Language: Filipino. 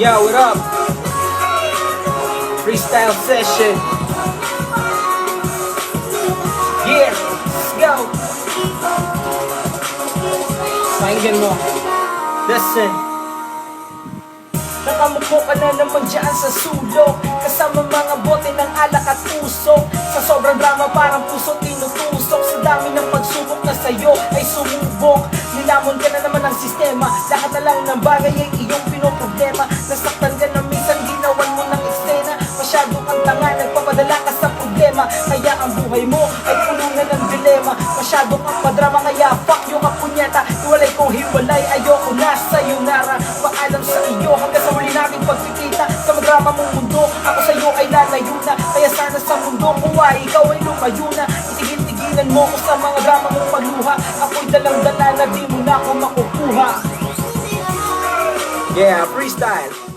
Yo, what up? Freestyle session. Yeah, let's go. Pakinggan mo. Listen. Nakamukho ka na naman dyan sa sulok, kasama mga bote ng alak at usok. Sa sobrang drama parang puso tinutusok, sa dami ng pagsubok na sa'yo ay sumubok. Nilamon ka na naman ng sistema, lahat na lang ng bagay ay iyong pinoproblema. Nasaktan ka na minsan, ginawan mo ng eksena. Masyado kang tanga, nagpapadala ka sa problema. Kaya ang buhay mo ay puno na ng dilema. Masyado kang padrama, kaya fuck yung kapunyata. Iwalay kong hiwalay, ayoko na sayonara. Paalam sa iyo hanggang sa huli nating pagkikita. Sa madrama mong mundo, ako sa'yo ay lalayo na. Kaya sana sa mundo ko ay ikaw ay lumayo na. Itigil-tigilan mo ko sa mga drama mong pagluha. Ako'y dalang-dala na di mo na ako makukuha. Yeah, freestyle.